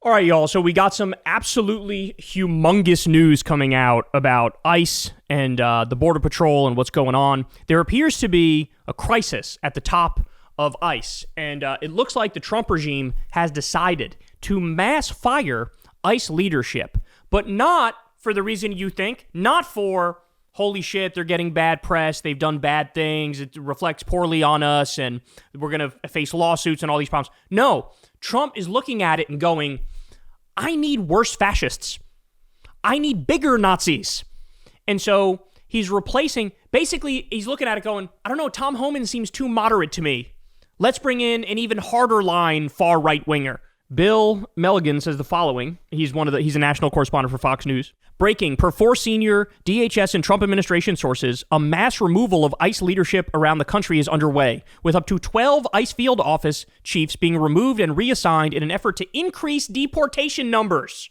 All right, y'all. So we got some absolutely humongous news coming out about ICE and the Border Patrol and what's going on. There appears to be a crisis at the top of ICE, and it looks like the Trump regime has decided to mass fire ICE leadership, but not for the reason you think, not for, holy shit, they're getting bad press, they've done bad things, it reflects poorly on us, and we're going to face lawsuits and all these problems. No, Trump is looking at it and going, I need worse fascists. I need bigger Nazis. And so he's replacing, basically, he's looking at it going, I don't know, Tom Homan seems too moderate to me. Let's bring in an even harder line far right winger. Bill Milligan says the following. He's a national correspondent for Fox News. Breaking, per 4 senior DHS and Trump administration sources, a mass removal of ICE leadership around the country is underway, with up to 12 ICE field office chiefs being removed and reassigned in an effort to increase deportation numbers.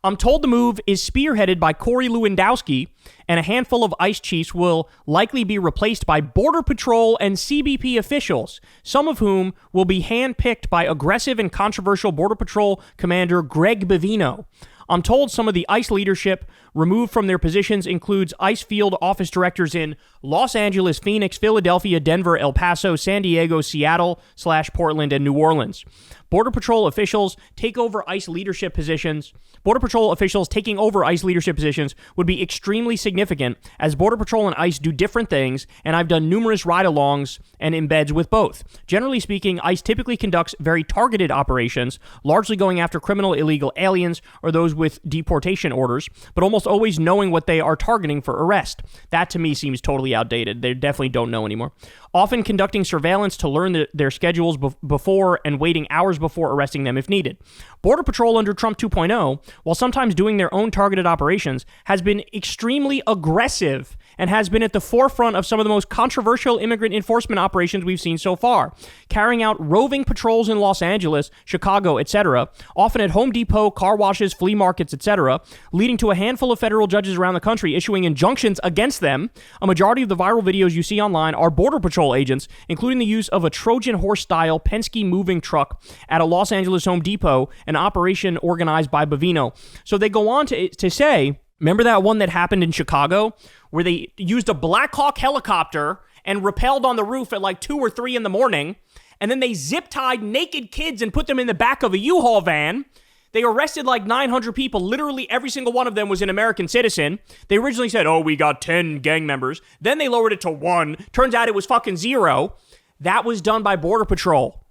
I'm told the move is spearheaded by Corey Lewandowski, and a handful of ICE chiefs will likely be replaced by Border Patrol and CBP officials, some of whom will be handpicked by aggressive and controversial Border Patrol Commander Greg Bavino. I'm told some of the ICE leadership removed from their positions includes ICE field office directors in Los Angeles, Phoenix, Philadelphia, Denver, El Paso, San Diego, Seattle / Portland, and New Orleans. Border Patrol officials take over ICE leadership positions. Border Patrol officials taking over ICE leadership positions would be extremely significant, as Border Patrol and ICE do different things, and I've done numerous ride-alongs and embeds with both. Generally speaking, ICE typically conducts very targeted operations, largely going after criminal illegal aliens or those with deportation orders, but almost always knowing what they are targeting for arrest. That to me seems totally outdated. They definitely don't know anymore. Often conducting surveillance to learn their schedules before and waiting hours before arresting them if needed. Border Patrol under Trump 2.0, while sometimes doing their own targeted operations, has been extremely aggressive and has been at the forefront of some of the most controversial immigrant enforcement operations we've seen so far, carrying out roving patrols in Los Angeles, Chicago, etc., often at Home Depot, car washes, flea markets, etc., leading to a handful of federal judges around the country issuing injunctions against them. A majority of the viral videos you see online are Border Patrol agents, including the use of a Trojan horse-style Penske moving truck at a Los Angeles Home Depot, an operation organized by Bavino. So they go on to say, remember that one that happened in Chicago where they used a Black Hawk helicopter and rappelled on the roof at like 2 or 3 in the morning, and then they zip-tied naked kids and put them in the back of a U-Haul van. They arrested like 900 people. Literally every single one of them was an American citizen. They originally said, oh, we got 10 gang members. Then they lowered it to 1. Turns out it was fucking 0. That was done by Border Patrol.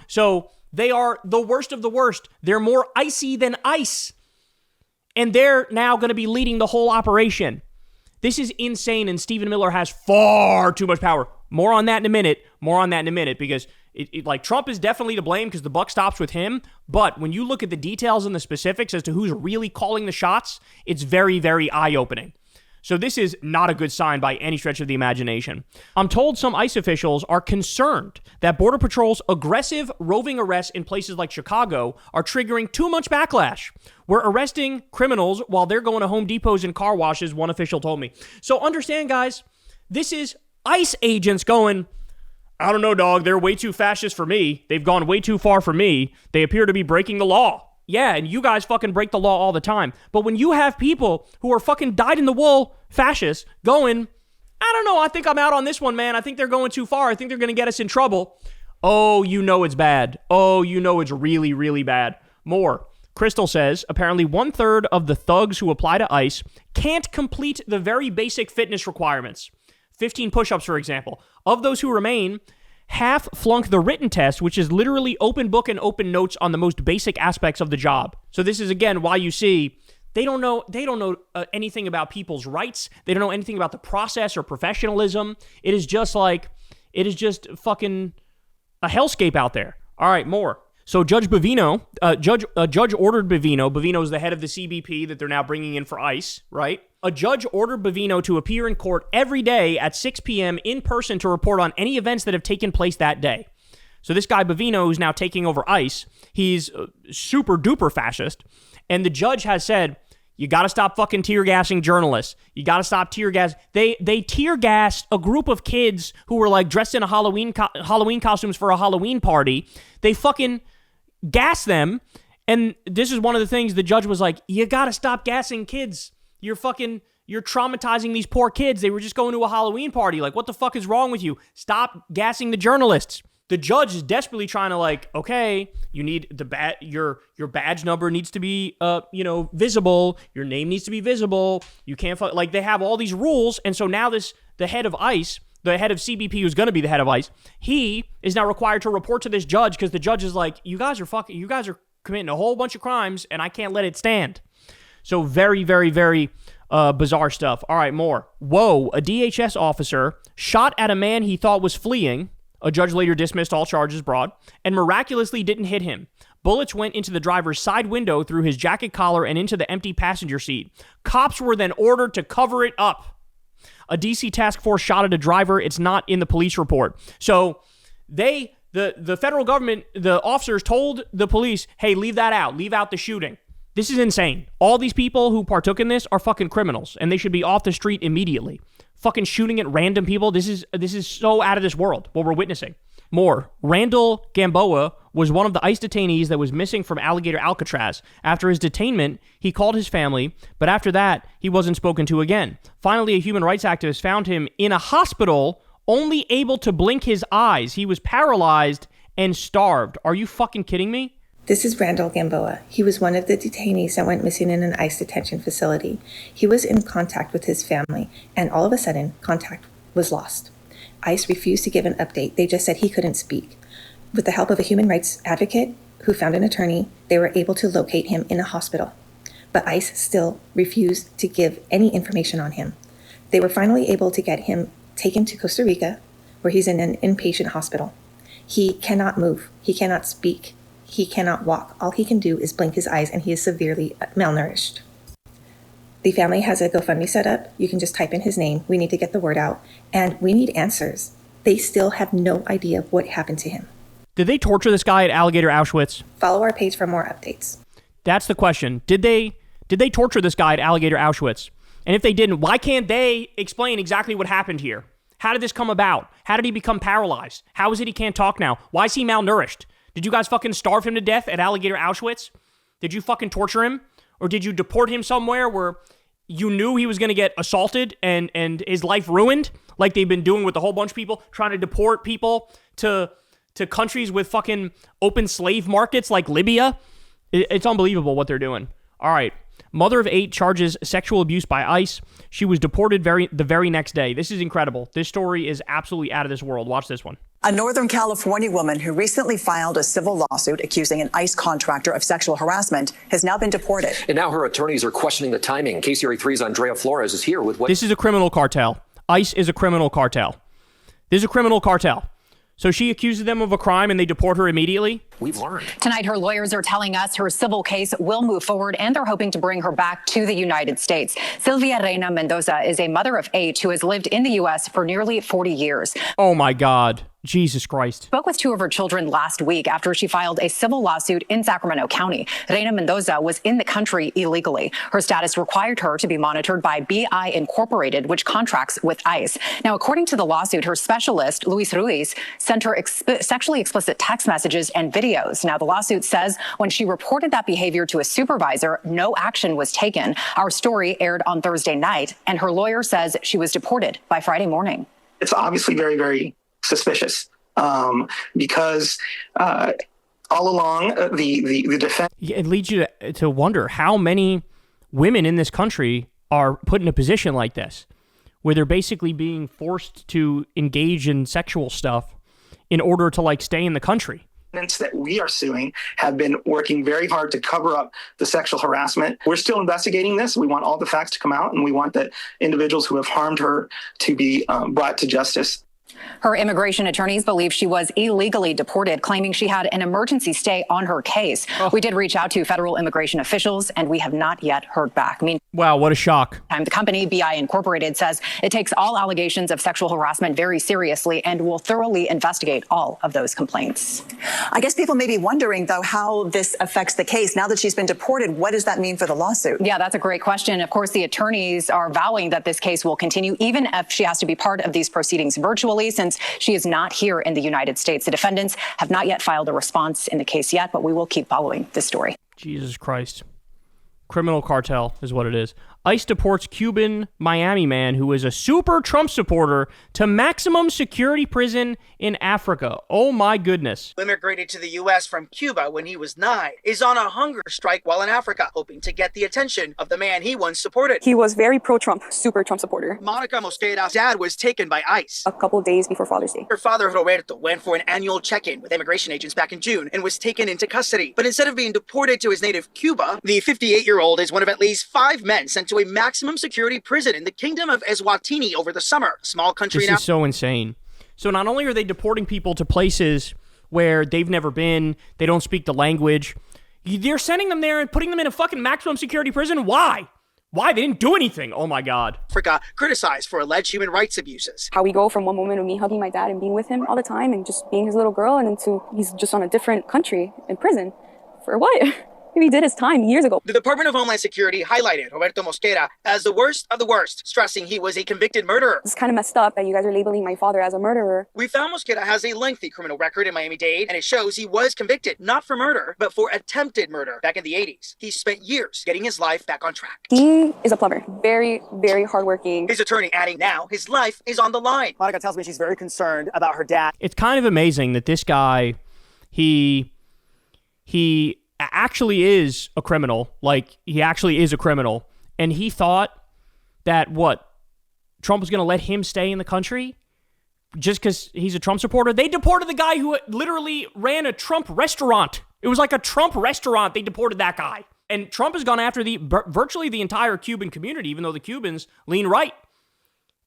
So they are the worst of the worst. They're more icy than ICE. And they're now going to be leading the whole operation. This is insane, and Stephen Miller has far too much power. More on that in a minute, because like Trump is definitely to blame because the buck stops with him. But when you look at the details and the specifics as to who's really calling the shots, it's very, very eye-opening. So this is not a good sign by any stretch of the imagination. I'm told some ICE officials are concerned that Border Patrol's aggressive roving arrests in places like Chicago are triggering too much backlash. We're arresting criminals while they're going to Home Depots and car washes, one official told me. So understand, guys, this is ICE agents going, I don't know, dog, they're way too fascist for me. They've gone way too far for me. They appear to be breaking the law. Yeah, and you guys fucking break the law all the time. But when you have people who are fucking dyed-in-the-wool fascists going, I don't know, I think I'm out on this one, man. I think they're going too far. I think they're going to get us in trouble. Oh, you know it's bad. Oh, you know it's really, really bad. More. Crystal says, apparently 1/3 of the thugs who apply to ICE can't complete the very basic fitness requirements. 15 push-ups, for example. Of those who remain, half flunk the written test, which is literally open book and open notes on the most basic aspects of the job. So this is, again, why you see they don't know anything about people's rights. They don't know anything about the process or professionalism. It is just fucking a hellscape out there. All right, more. So Judge Bavino, a judge ordered Bavino. Bavino is the head of the CBP that they're now bringing in for ICE, right? A judge ordered Bavino to appear in court every day at 6 p.m. in person to report on any events that have taken place that day. So this guy Bavino, who's now taking over ICE, he's super duper fascist. And the judge has said, you got to stop fucking tear gassing journalists. You got to stop tear gas. They tear gassed a group of kids who were like dressed in a Halloween costumes for a Halloween party. They fucking gassed them And this is one of the things the judge was like, you got to stop gassing kids. You're traumatizing these poor kids. They were just going to a Halloween party. Like, what the fuck is wrong with you? Stop gassing the journalists. The judge is desperately trying to like, okay, you need your badge number needs to be, visible. Your name needs to be visible. You can't, like, they have all these rules. And so now the head of ICE, the head of CBP, who's going to be the head of ICE, he is now required to report to this judge because the judge is like, you guys are committing a whole bunch of crimes and I can't let it stand. So very, very, very bizarre stuff. All right, more. Whoa, a DHS officer shot at a man he thought was fleeing. A judge later dismissed all charges brought and miraculously didn't hit him. Bullets went into the driver's side window through his jacket collar and into the empty passenger seat. Cops were then ordered to cover it up. A DC task force shot at a driver. It's not in the police report. So the federal government, the officers told the police, hey, leave that out. Leave out the shooting. This is insane. All these people who partook in this are fucking criminals, and they should be off the street immediately. Fucking shooting at random people. This is so out of this world, what we're witnessing. More. Randall Gamboa was one of the ICE detainees that was missing from Alligator Alcatraz. After his detainment, he called his family, but after that, he wasn't spoken to again. Finally, a human rights activist found him in a hospital, only able to blink his eyes. He was paralyzed and starved. Are you fucking kidding me? This is Randall Gamboa. He was one of the detainees that went missing in an ICE detention facility. He was in contact with his family, and all of a sudden, contact was lost. ICE refused to give an update. They just said he couldn't speak. With the help of a human rights advocate who found an attorney, they were able to locate him in a hospital. But ICE still refused to give any information on him. They were finally able to get him taken to Costa Rica, where he's in an inpatient hospital. He cannot move. He cannot speak. He cannot walk. All he can do is blink his eyes, and he is severely malnourished. The family has a GoFundMe set up. You can just type in his name. We need to get the word out, and we need answers. They still have no idea what happened to him. Did they torture this guy at Alligator Auschwitz? Follow our page for more updates. That's the question. Did they torture this guy at Alligator Auschwitz? And if they didn't, why can't they explain exactly what happened here? How did this come about? How did he become paralyzed? How is it he can't talk now? Why is he malnourished? Did you guys fucking starve him to death at Alligator Auschwitz? Did you fucking torture him? Or did you deport him somewhere where you knew he was going to get assaulted and his life ruined? Like they've been doing with a whole bunch of people, trying to deport people to countries with fucking open slave markets like Libya. It's unbelievable what they're doing. All right. Mother of 8 charges sexual abuse by ICE. She was deported the very next day. This is incredible. This story is absolutely out of this world. Watch this one. A Northern California woman who recently filed a civil lawsuit accusing an ICE contractor of sexual harassment has now been deported. And now her attorneys are questioning the timing. KCRA 3's Andrea Flores is here with what... This is a criminal cartel. ICE is a criminal cartel. This is a criminal cartel. So she accuses them of a crime and they deport her immediately? We've learned. Tonight, her lawyers are telling us her civil case will move forward and they're hoping to bring her back to the United States. Sylvia Reina Mendoza is a mother of 8 who has lived in the U.S. for nearly 40 years. Oh my God. Jesus Christ. Spoke with 2 of her children last week after she filed a civil lawsuit in Sacramento County. Reina Mendoza was in the country illegally. Her status required her to be monitored by BI Incorporated, which contracts with ICE. Now, according to the lawsuit, her specialist, Luis Ruiz, sent her sexually explicit text messages and videos. Now, the lawsuit says when she reported that behavior to a supervisor, no action was taken. Our story aired on Thursday night, and her lawyer says she was deported by Friday morning. It's obviously very, very suspicious because all along the defense. It leads you to wonder how many women in this country are put in a position like this, where they're basically being forced to engage in sexual stuff in order to like stay in the country. That we are suing have been working very hard to cover up the sexual harassment. We're still investigating this. We want all the facts to come out, and we want the individuals who have harmed her to be brought to justice. Her immigration attorneys believe she was illegally deported, claiming she had an emergency stay on her case. We did reach out to federal immigration officials, and we have not yet heard back. Wow, what a shock. The company, BI Incorporated, says it takes all allegations of sexual harassment very seriously and will thoroughly investigate all of those complaints. I guess people may be wondering, though, how this affects the case. Now that she's been deported, what does that mean for the lawsuit? Yeah, that's a great question. Of course, the attorneys are vowing that this case will continue, even if she has to be part of these proceedings virtually, since she is not here in the United States. The defendants have not yet filed a response in the case yet, but we will keep following this story. Jesus Christ. Criminal cartel is what it is. ICE deports Cuban Miami man who is a super Trump supporter to maximum security prison in Africa. Oh my goodness. Immigrated to the U.S. from Cuba when he was 9, is on a hunger strike while in Africa, hoping to get the attention of the man he once supported. He was very pro-Trump, super Trump supporter. Monica Mosquera's dad was taken by ICE A couple days before Father's Day. Her father, Roberto, went for an annual check-in with immigration agents back in June and was taken into custody. But instead of being deported to his native Cuba, the 58-year-old is one of at least 5 men sent to a maximum security prison in the Kingdom of Eswatini over the summer. A small country This is so insane. So not only are they deporting people to places where they've never been, they don't speak the language, they're sending them there and putting them in a fucking maximum security prison. Why? Why? They didn't do anything. Oh my God. Africa criticized for alleged human rights abuses. How we go from one moment of me hugging my dad and being with him all the time and just being his little girl, and into he's just on a different country in prison. For what? He did his time years ago. The Department of Homeland Security highlighted Roberto Mosquera as the worst of the worst, stressing he was a convicted murderer. It's kind of messed up that you guys are labeling my father as a murderer. We found Mosquera has a lengthy criminal record in Miami-Dade, and it shows he was convicted, not for murder, but for attempted murder back in the 80s. He spent years getting his life back on track. He is a plumber. Very, very hardworking. His attorney adding now his life is on the line. Monica tells me she's very concerned about her dad. It's kind of amazing that this guy, he actually is a criminal. Like, he actually is a criminal. And he thought that, Trump was going to let him stay in the country just because he's a Trump supporter? They deported the guy who literally ran a Trump restaurant. It was like a Trump restaurant. They deported that guy. And Trump has gone after virtually the entire Cuban community, even though the Cubans lean right.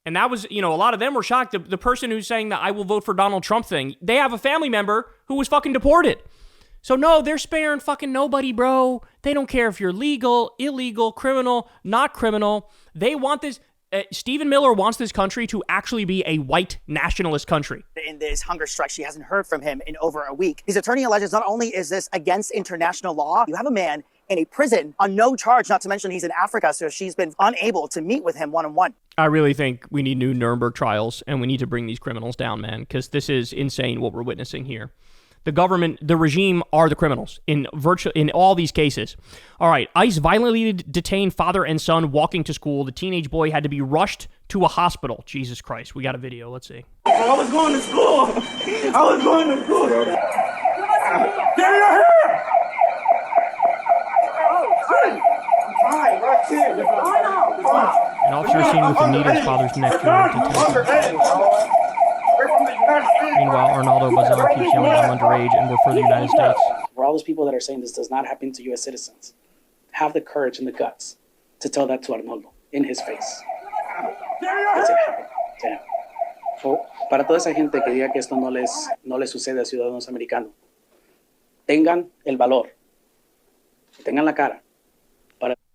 And that was, a lot of them were shocked. The person who's saying that I will vote for Donald Trump thing, they have a family member who was fucking deported. So no, they're sparing fucking nobody, bro. They don't care if you're legal, illegal, criminal, not criminal. They want this. Stephen Miller wants this country to actually be a white nationalist country. In this hunger strike, she hasn't heard from him in over a week. His attorney alleges not only is this against international law, you have a man in a prison on no charge, not to mention he's in Africa, so she's been unable to meet with him one-on-one. I really think we need new Nuremberg trials, and we need to bring these criminals down, man, because this is insane what we're witnessing here. The government, the regime are the criminals in all these cases. All right, ICE violently detained father and son walking to school. The teenage boy had to be rushed to a hospital. Jesus Christ, we got a video. Let's see. I was going to school. Get your hair! An officer seen with a needle his father's neck during detention. Meanwhile, Arnaldo Bazan keeps yelling, I'm underage and we're for the United States. For all those people that are saying this does not happen to U.S. citizens, have the courage and the guts to tell that to Arnaldo in his face. Does it happen to him? So, para toda esa gente que diga que esto no les sucede a ciudadanos americanos, tengan el valor, tengan la cara.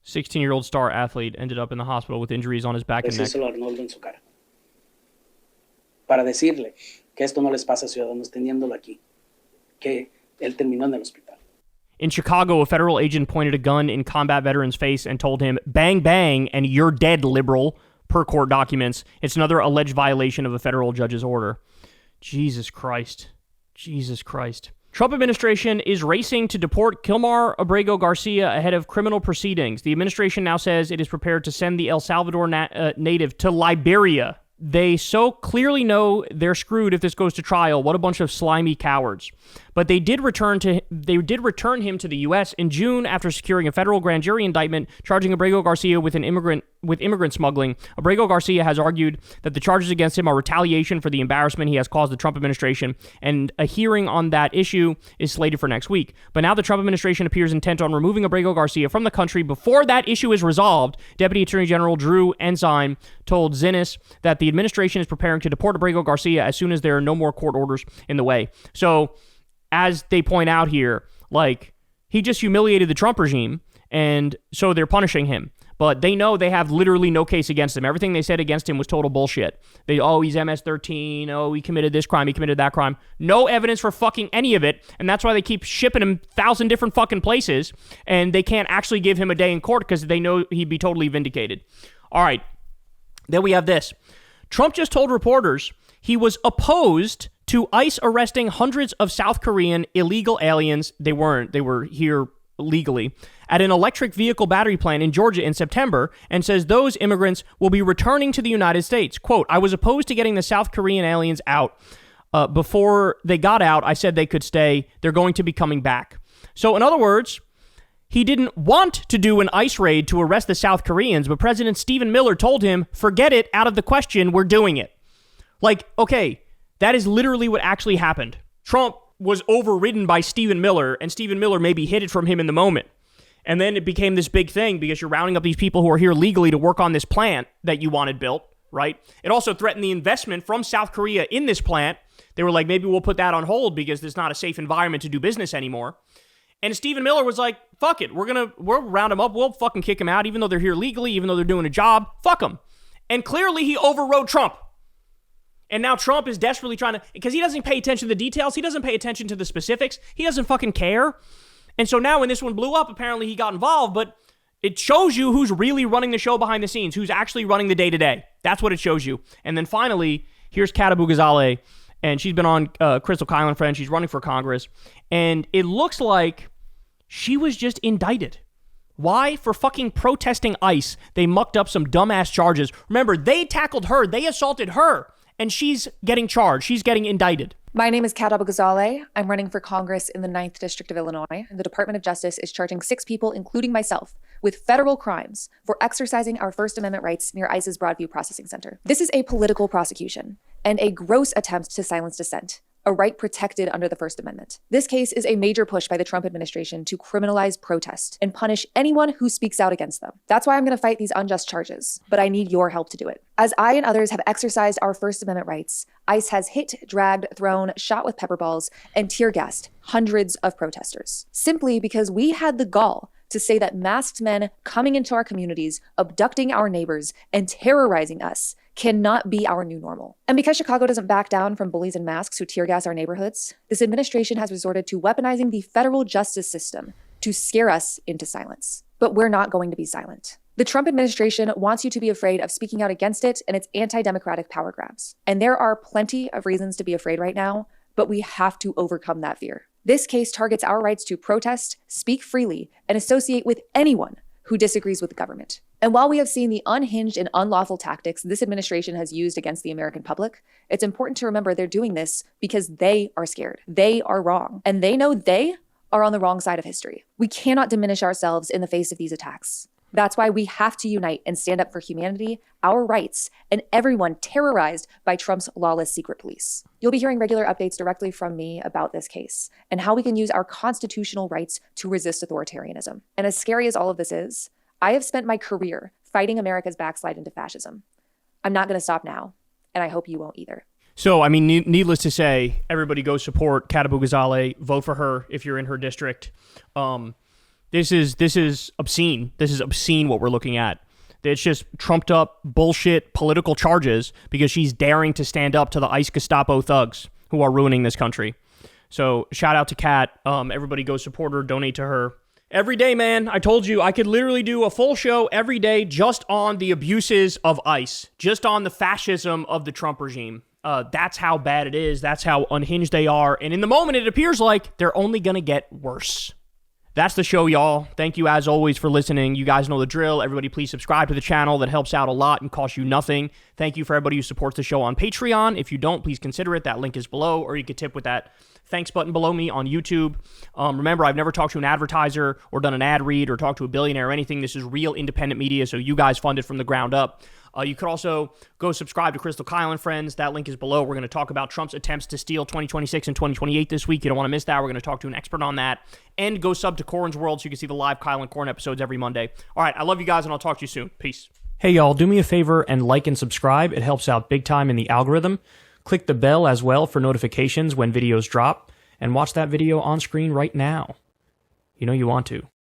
16-year-old star athlete ended up in the hospital with injuries on his back and neck. Arnaldo en su cara. Para decirle que esto no les pasa a ciudadanos teniéndolo aquí, que él terminó en el hospital. In Chicago, a federal agent pointed a gun in combat veteran's face and told him, bang, bang, and you're dead, liberal, per court documents. It's another alleged violation of a federal judge's order. Jesus Christ. Jesus Christ. Trump administration is racing to deport Kilmar Abrego Garcia ahead of criminal proceedings. The administration now says it is prepared to send the El Salvador native to Liberia. They so clearly know they're screwed if this goes to trial. What a bunch of slimy cowards. But they did return him to the U.S. in June after securing a federal grand jury indictment charging Abrego Garcia with immigrant smuggling. Abrego Garcia has argued that the charges against him are retaliation for the embarrassment he has caused the Trump administration, and a hearing on that issue is slated for next week. But now the Trump administration appears intent on removing Abrego Garcia from the country before that issue is resolved. Deputy Attorney General Drew Ensign told Zinnis that the administration is preparing to deport Abrego Garcia as soon as there are no more court orders in the way. So, as they point out here, he just humiliated the Trump regime, and so they're punishing him. But they know they have literally no case against him. Everything they said against him was total bullshit. He's MS-13, he committed this crime, he committed that crime. No evidence for fucking any of it, and that's why they keep shipping him 1,000 different fucking places, and they can't actually give him a day in court because they know he'd be totally vindicated. All right, then we have this. Trump just told reporters he was opposed to ICE arresting hundreds of South Korean illegal aliens. They weren't. They were here legally at an electric vehicle battery plant in Georgia in September and says those immigrants will be returning to the United States. Quote, I was opposed to getting the South Korean aliens out. Before they got out, I said they could stay. They're going to be coming back. So in other words, he didn't want to do an ICE raid to arrest the South Koreans, but President Stephen Miller told him, forget it, out of the question, we're doing it. Like, okay, that is literally what actually happened. Trump was overridden by Stephen Miller, and Stephen Miller maybe hid it from him in the moment. And then it became this big thing because you're rounding up these people who are here legally to work on this plant that you wanted built, right? It also threatened the investment from South Korea in this plant. They were like, maybe we'll put that on hold because there's not a safe environment to do business anymore. And Stephen Miller was like, fuck it. We'll round them up. We'll fucking kick them out, even though they're here legally, even though they're doing a job. Fuck them. And clearly he overrode Trump. And now Trump is desperately trying to, because he doesn't pay attention to the details. He doesn't pay attention to the specifics. He doesn't fucking care. And so now when this one blew up, apparently he got involved, but it shows you who's really running the show behind the scenes, who's actually running the day-to-day. That's what it shows you. And then finally, here's Katabu Ghazaleh, and she's been on Crystal Kyle and Friends. She's running for Congress. And it looks like she was just indicted. Why? For fucking protesting ICE. They mucked up some dumbass charges. Remember, they tackled her. They assaulted her. And she's getting charged. She's getting indicted. My name is Katabu Ghazaleh. I'm running for Congress in the 9th District of Illinois. The Department of Justice is charging 6 people, including myself, with federal crimes for exercising our First Amendment rights near ICE's Broadview Processing Center. This is a political prosecution and a gross attempt to silence dissent, a right protected under the First Amendment. This case is a major push by the Trump administration to criminalize protest and punish anyone who speaks out against them. That's why I'm going to fight these unjust charges, but I need your help to do it. As I and others have exercised our First Amendment rights, ICE has hit, dragged, thrown, shot with pepper balls, and tear gassed hundreds of protesters, simply because we had the gall to say that masked men coming into our communities, abducting our neighbors, and terrorizing us cannot be our new normal. And because Chicago doesn't back down from bullies in masks who tear gas our neighborhoods, this administration has resorted to weaponizing the federal justice system to scare us into silence. But we're not going to be silent. The Trump administration wants you to be afraid of speaking out against it and its anti-democratic power grabs. And there are plenty of reasons to be afraid right now, but we have to overcome that fear. This case targets our rights to protest, speak freely, and associate with anyone who disagrees with the government. And while we have seen the unhinged and unlawful tactics this administration has used against the American public, it's important to remember they're doing this because they are scared. They are wrong. And they know they are on the wrong side of history. We cannot diminish ourselves in the face of these attacks. That's why we have to unite and stand up for humanity, our rights, and everyone terrorized by Trump's lawless secret police. You'll be hearing regular updates directly from me about this case and how we can use our constitutional rights to resist authoritarianism. And as scary as all of this is, I have spent my career fighting America's backslide into fascism. I'm not going to stop now, and I hope you won't either. So, I mean, needless to say, everybody go support Katabu Ghazaleh. Vote for her if you're in her district. This is obscene. This is obscene what we're looking at. It's just trumped up bullshit political charges because she's daring to stand up to the ICE Gestapo thugs who are ruining this country. So shout out to Kat. Everybody go support her, donate to her. Every day, man, I told you I could literally do a full show every day just on the abuses of ICE, just on the fascism of the Trump regime. That's how bad it is. That's how unhinged they are. And in the moment, it appears like they're only going to get worse. That's the show, y'all. Thank you, as always, for listening. You guys know the drill. Everybody, please subscribe to the channel. That helps out a lot and costs you nothing. Thank you for everybody who supports the show on Patreon. If you don't, please consider it. That link is below, or you could tip with that thanks button below me on YouTube. Remember, I've never talked to an advertiser or done an ad read or talked to a billionaire or anything. This is real independent media, so you guys fund it from the ground up. You could also go subscribe to Crystal Kyle and Friends. That link is below. We're going to talk about Trump's attempts to steal 2026 and 2028 this week. You don't want to miss that. We're going to talk to an expert on that. And go sub to Corin's World so you can see the live Kyle and Corin episodes every Monday. All right, I love you guys, and I'll talk to you soon. Peace. Hey, y'all, do me a favor and like and subscribe. It helps out big time in the algorithm. Click the bell as well for notifications when videos drop. And watch that video on screen right now. You know you want to.